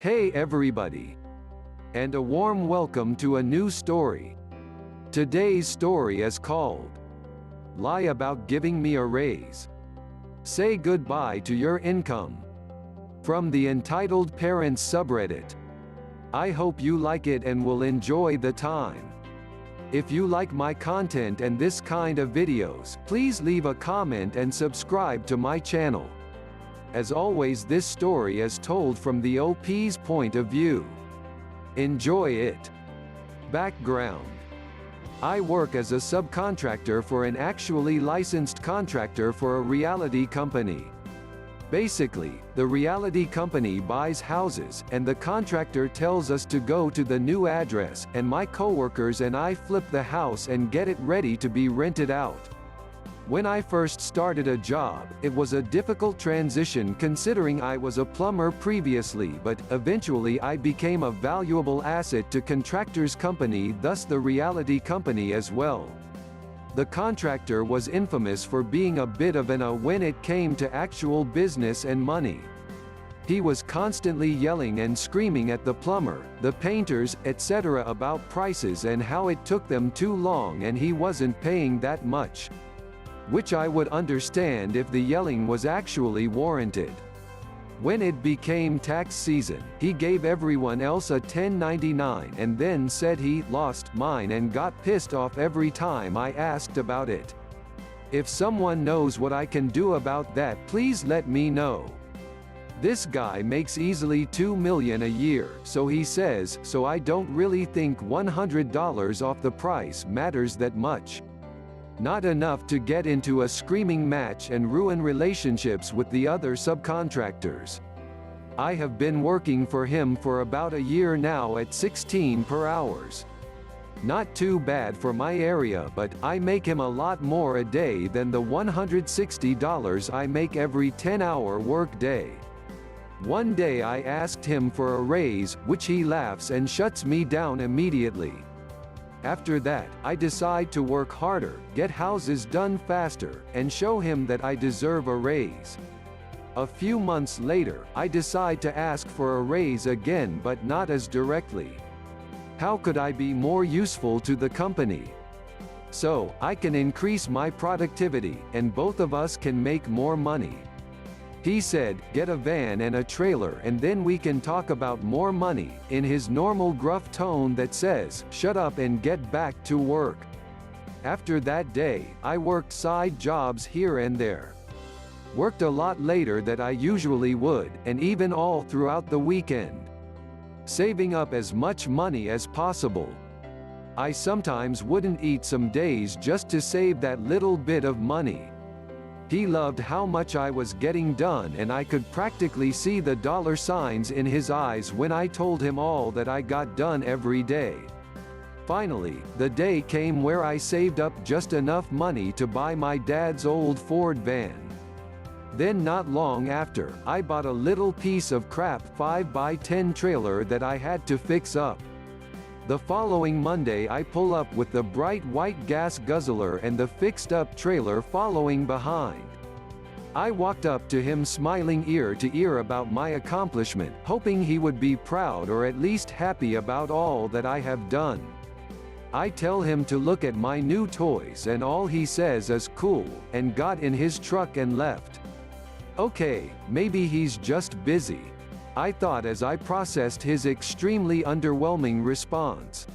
Hey everybody, and a warm welcome to a new story. Today's story is called Lie About Giving Me a Raise. Say Goodbye to Your Income. From the entitled Parents subreddit. I hope you like it and will enjoy the time. If you like my content and this kind of videos, please leave a comment and subscribe to my channel. As always, this story is told from the OP's point of view. Enjoy it. Background. I work as a subcontractor for an actually licensed contractor for a reality company. Basically, the reality company buys houses, and the contractor tells us to go to the new address, and my coworkers and I flip the house and get it ready to be rented out. When I first started a job, it was a difficult transition considering I was a plumber previously, but eventually I became a valuable asset to contractor's company, thus the reality company as well. The contractor was infamous for being a bit of an a when it came to actual business and money. He was constantly yelling and screaming at the plumber, the painters, etc. about prices and how it took them too long and he wasn't paying that much. Which I would understand if the yelling was actually warranted. When it became tax season, he gave everyone else a 1099 and then said he lost mine and got pissed off every time I asked about it. If someone knows what I can do about that, please let me know. This guy makes easily $2 million a year, so he says, so I don't really think $100 off the price matters that much. Not enough to get into a screaming match and ruin relationships with the other subcontractors. I have been working for him for about a year now at 16 per hour. Not too bad for my area, but I make him a lot more a day than the $160 I make every 10-hour work day. One day I asked him for a raise, which he laughs and shuts me down immediately. After that, I decide to work harder, get houses done faster, and show him that I deserve a raise. A few months later, I decide to ask for a raise again, but not as directly. How could I be more useful to the company? So, I can increase my productivity, and both of us can make more money. He said, get a van and a trailer and then we can talk about more money, in his normal gruff tone that says, shut up and get back to work. After that day, I worked side jobs here and there. Worked a lot later than I usually would, and even all throughout the weekend. Saving up as much money as possible. I sometimes wouldn't eat some days just to save that little bit of money. He loved how much I was getting done and I could practically see the dollar signs in his eyes when I told him all that I got done every day. Finally, the day came where I saved up just enough money to buy my dad's old Ford van. Then not long after, I bought a little piece of crap 5x10 trailer that I had to fix up. The following Monday I pull up with the bright white gas guzzler and the fixed-up trailer following behind. I walked up to him smiling ear to ear about my accomplishment, hoping he would be proud or at least happy about all that I have done. I tell him to look at my new toys and all he says is cool, and got in his truck and left. Okay, maybe he's just busy, I thought as I processed his extremely underwhelming response.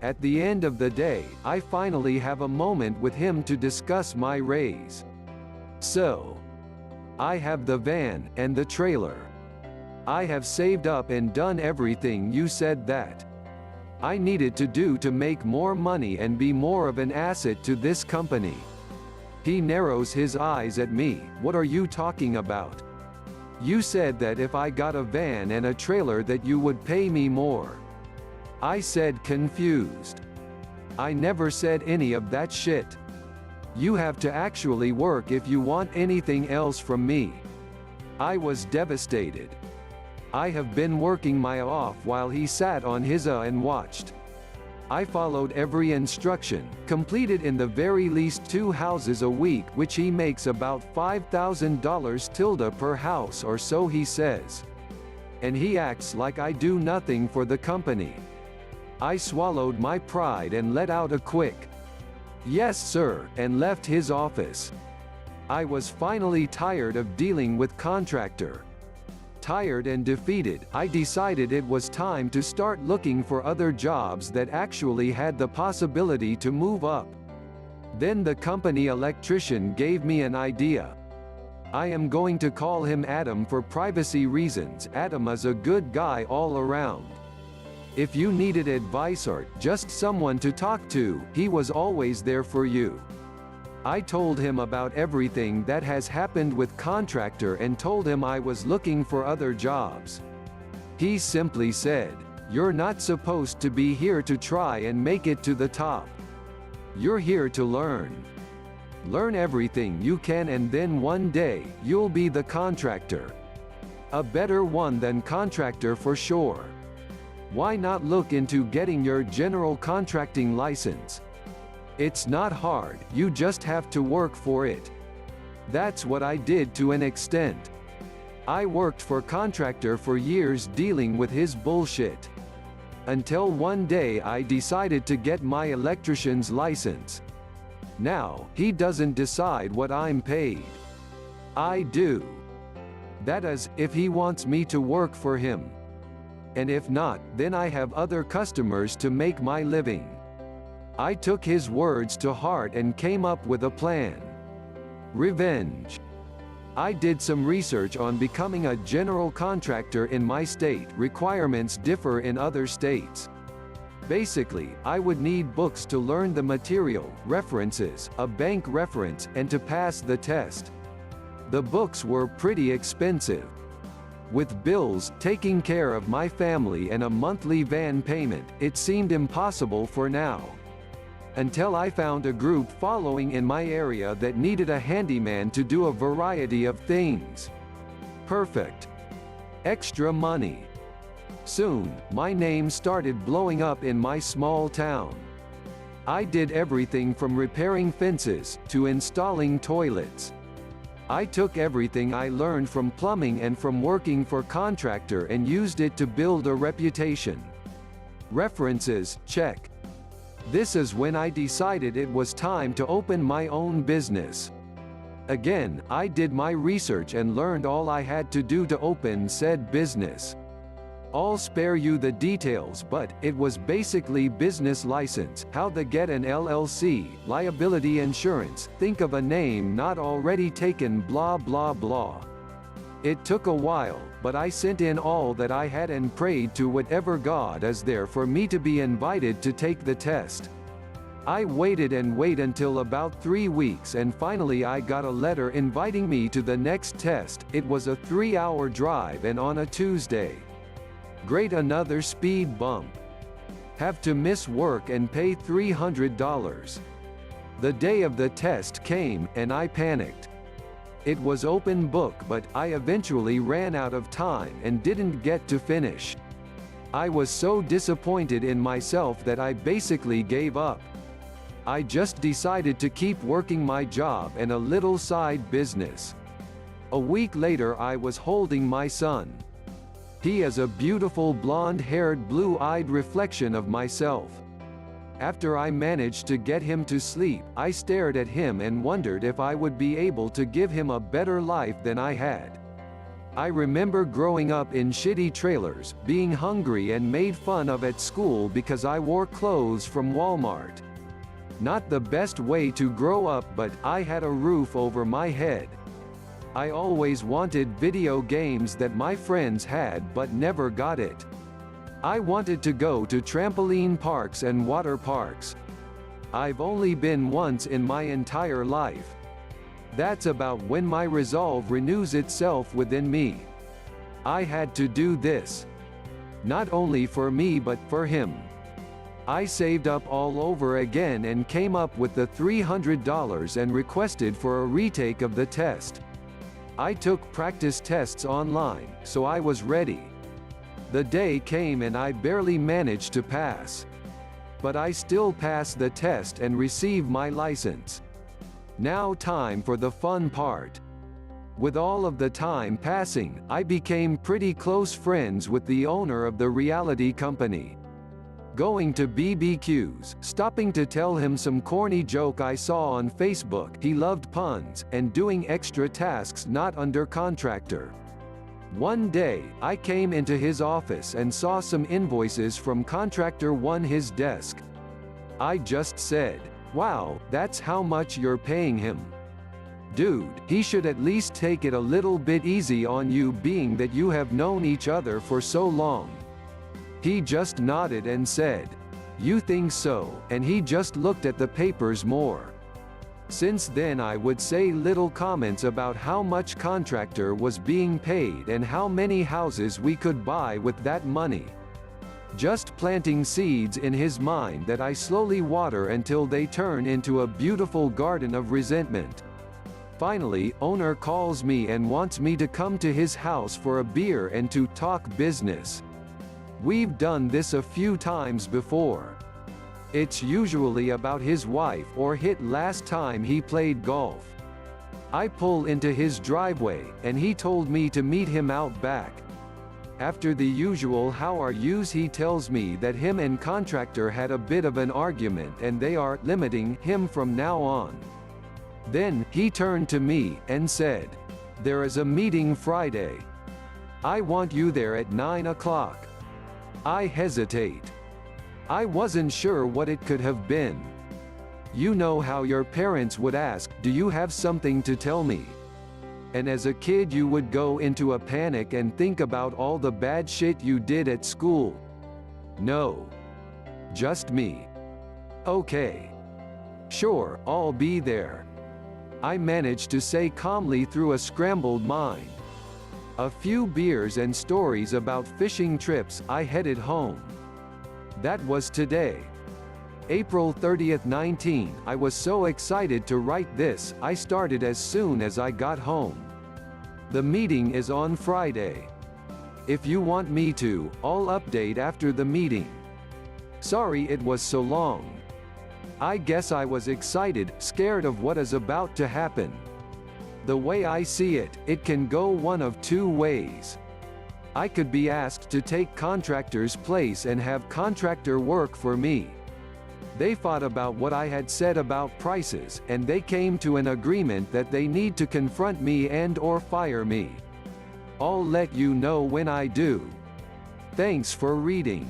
At the end of the day, I finally have a moment with him to discuss my raise. So, I have the van, and the trailer. I have saved up and done everything you said that I needed to do to make more money and be more of an asset to this company. He narrows his eyes at me, what are you talking about? You said that if I got a van and a trailer that you would pay me more. I said, confused. I never said any of that shit. You have to actually work if you want anything else from me. I was devastated. I have been working my off while he sat on his and watched. I followed every instruction, completed in the very least 2 houses a week, which he makes about $5,000 per house or so he says. And he acts like I do nothing for the company. I swallowed my pride and let out a quick, "Yes, sir," and left his office. I was finally tired of dealing with contractor. Tired and defeated, I decided it was time to start looking for other jobs that actually had the possibility to move up. Then the company electrician gave me an idea. I am going to call him Adam for privacy reasons. Adam is a good guy all around. If you needed advice or just someone to talk to, he was always there for you. I told him about everything that has happened with contractor and told him I was looking for other jobs. He simply said, "You're not supposed to be here to try and make it to the top. You're here to learn. Learn everything you can and then one day, you'll be the contractor. A better one than contractor for sure. Why not look into getting your general contracting license? It's not hard, you just have to work for it." That's what I did to an extent. I worked for contractor for years dealing with his bullshit. Until one day I decided to get my electrician's license. Now, he doesn't decide what I'm paid. I do. That is, if he wants me to work for him. And if not, then I have other customers to make my living. I took his words to heart and came up with a plan. Revenge. I did some research on becoming a general contractor in my state. Requirements differ in other states. Basically, I would need books to learn the material, references, a bank reference, and to pass the test. The books were pretty expensive. With bills, taking care of my family and a monthly van payment, it seemed impossible for now. Until I found a group following in my area that needed a handyman to do a variety of things. Perfect. Extra money. Soon, my name started blowing up in my small town. I did everything from repairing fences, to installing toilets. I took everything I learned from plumbing and from working for contractor and used it to build a reputation. References, check. This is when I decided it was time to open my own business. Again, I did my research and learned all I had to do to open said business. I'll spare you the details, but it was basically business license, how to get an LLC, liability insurance, think of a name not already taken, blah blah blah. It took a while, but I sent in all that I had and prayed to whatever God is there for me to be invited to take the test. I waited and waited until about 3 weeks and finally I got a letter inviting me to the next test. It was a 3-hour drive and on a Tuesday. Great, another speed bump. Have to miss work and pay $300. The day of the test came, and I panicked. It was open book, but I eventually ran out of time and didn't get to finish. I was so disappointed in myself that I basically gave up. I just decided to keep working my job and a little side business. A week later I was holding my son. He is a beautiful blonde-haired, blue-eyed reflection of myself. After I managed to get him to sleep, I stared at him and wondered if I would be able to give him a better life than I had. I remember growing up in shitty trailers, being hungry and made fun of at school because I wore clothes from Walmart. Not the best way to grow up, but I had a roof over my head. I always wanted video games that my friends had but never got it. I wanted to go to trampoline parks and water parks. I've only been once in my entire life. That's about when my resolve renews itself within me. I had to do this. Not only for me but for him. I saved up all over again and came up with the $300 and requested for a retake of the test. I took practice tests online, so I was ready. The day came and I barely managed to pass. But I still passed the test and received my license. Now time for the fun part. With all of the time passing, I became pretty close friends with the owner of the reality company. Going to BBQs, stopping to tell him some corny joke I saw on Facebook, he loved puns, and doing extra tasks not under contractor. One day, I came into his office and saw some invoices from contractor 1 his desk. I just said, "Wow, that's how much you're paying him. Dude, he should at least take it a little bit easy on you being that you have known each other for so long." He just nodded and said, "You think so," and he just looked at the papers more. Since then I would say little comments about how much contractor was being paid and how many houses we could buy with that money. Just planting seeds in his mind that I slowly water until they turn into a beautiful garden of resentment. Finally, owner calls me and wants me to come to his house for a beer and to talk business. We've done this a few times before. It's usually about his wife or hit last time he played golf. I pull into his driveway, and he told me to meet him out back. After the usual "how are yous," he tells me that him and contractor had a bit of an argument and they are limiting him from now on. Then, he turned to me and said, "There is a meeting Friday. I want you there at 9 o'clock. I hesitate. I wasn't sure what it could have been. You know how your parents would ask, "Do you have something to tell me?" And as a kid you would go into a panic and think about all the bad shit you did at school. No. Just me. Okay. Sure, I'll be there. I managed to say calmly through a scrambled mind. A few beers and stories about fishing trips, I headed home. That was today. April 30th 19. I was so excited to write this, I started as soon as I got home. The meeting is on Friday. If you want me to, I'll update after the meeting. Sorry it was so long. I guess I was excited, scared of what is about to happen. The way I see it, it can go one of two ways. I could be asked to take contractor's place and have contractor work for me. They thought about what I had said about prices, and they came to an agreement that they need to confront me and/or fire me. I'll let you know when I do. Thanks for reading.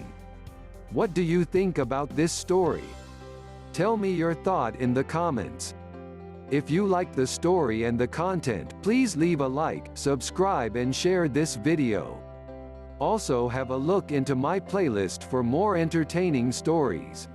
What do you think about this story? Tell me your thought in the comments. If you like the story and the content, please leave a like, subscribe and share this video. Also have a look into my playlist for more entertaining stories.